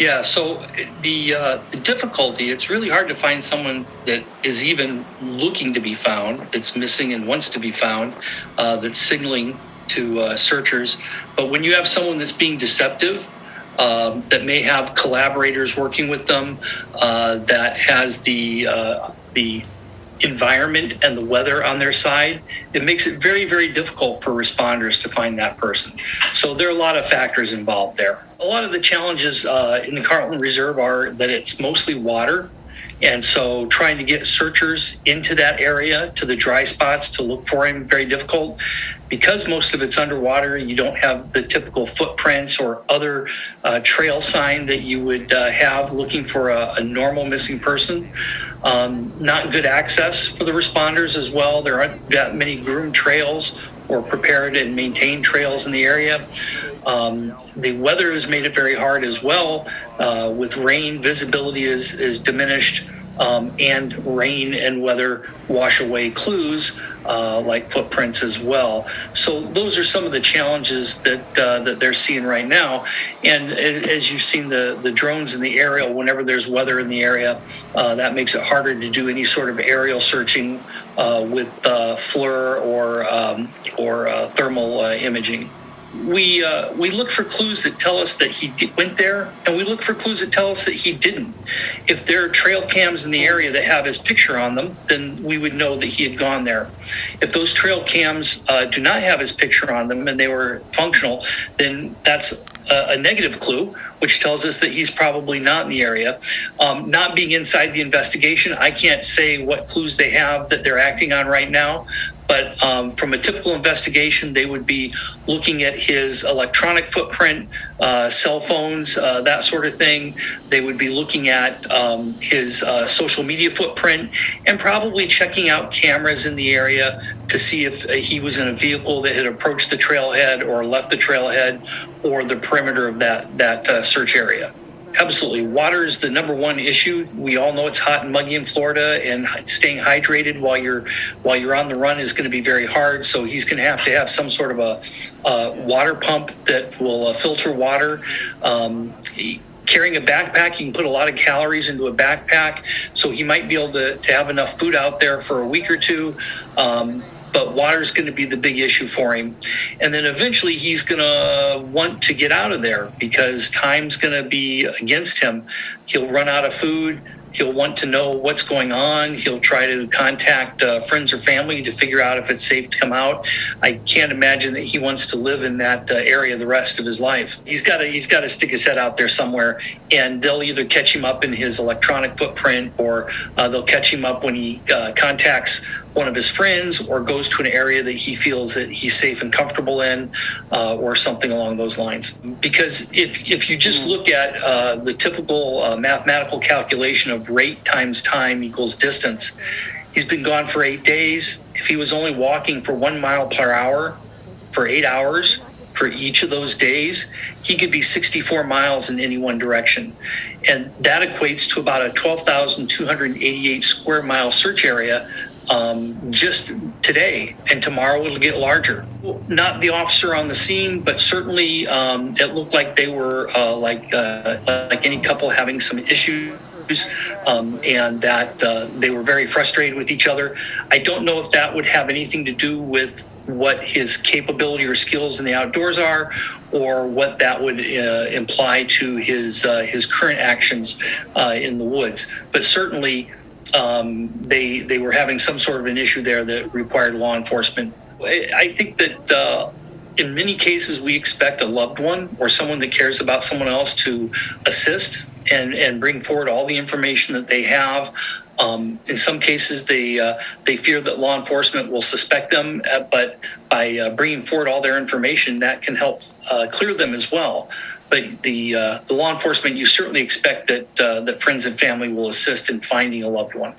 Yeah, so the difficulty, it's really hard to find someone that is even looking to be found, that's missing and wants to be found, that's signaling to searchers. But when you have someone that's being deceptive, that may have collaborators working with them, that has the environment and the weather on their side, it makes it very, very difficult for responders to find that person. So there are a lot of factors involved there. A lot of the challenges in the Carlton Reserve are that it's mostly water. And so trying to get searchers into that area, to the dry spots to look for him, very difficult. Because most of it's underwater, you don't have the typical footprints or other trail sign that you would have looking for a normal missing person. Not good access for the responders as well. There aren't that many groomed trails or prepared and maintained trails in the area. The weather has made it very hard as well. With rain, visibility is diminished, and rain and weather wash away clues like footprints as well. So those are some of the challenges that they're seeing right now. And as you've seen the drones in the aerial, whenever there's weather in the area, that makes it harder to do any sort of aerial searching with FLIR or thermal imaging. We look for clues that tell us that he went there, and we look for clues that tell us that he didn't. If there are trail cams in the area that have his picture on them, then we would know that he had gone there. If those trail cams do not have his picture on them and they were functional, then that's a negative clue, which tells us that he's probably not in the area. Not being inside the investigation, I can't say what clues they have that they're acting on right now. But from a typical investigation, they would be looking at his electronic footprint, cell phones, that sort of thing. They would be looking at his social media footprint and probably checking out cameras in the area to see if he was in a vehicle that had approached the trailhead or left the trailhead or the perimeter of that search area. Absolutely. Water is the number one issue. We all know it's hot and muggy in Florida, and staying hydrated while you're on the run is going to be very hard. So he's going to have some sort of a water pump that will filter water. Carrying a backpack, you can put a lot of calories into a backpack, so he might be able to have enough food out there for a week or two. But water is going to be the big issue for him. And then eventually he's going to want to get out of there because time's going to be against him. He'll run out of food. He'll want to know what's going on. He'll try to contact friends or family to figure out if it's safe to come out. I can't imagine that he wants to live in that area the rest of his life. He's got to stick his head out there somewhere, and they'll either catch him up in his electronic footprint, or they'll catch him up when he contacts one of his friends or goes to an area that he feels that he's safe and comfortable in, or something along those lines. Because if you just look at the typical mathematical calculation of rate times time equals distance, he's been gone for 8 days. If he was only walking for 1 mile per hour for 8 hours for each of those days, he could be 64 miles in any one direction. And that equates to about a 12,288 square mile search area just today, and tomorrow it'll get larger. Not the officer on the scene, but certainly it looked like they were like any couple having some issues, and that they were very frustrated with each other. I don't know if that would have anything to do with what his capability or skills in the outdoors are, or what that would imply to his current actions in the woods. But certainly they were having some sort of an issue there that required law enforcement. I think that in many cases we expect a loved one or someone that cares about someone else to assist and bring forward all the information that they have. In some cases, they fear that law enforcement will suspect them, but by bringing forward all their information, that can help clear them as well. But the law enforcement, you certainly expect that friends and family will assist in finding a loved one.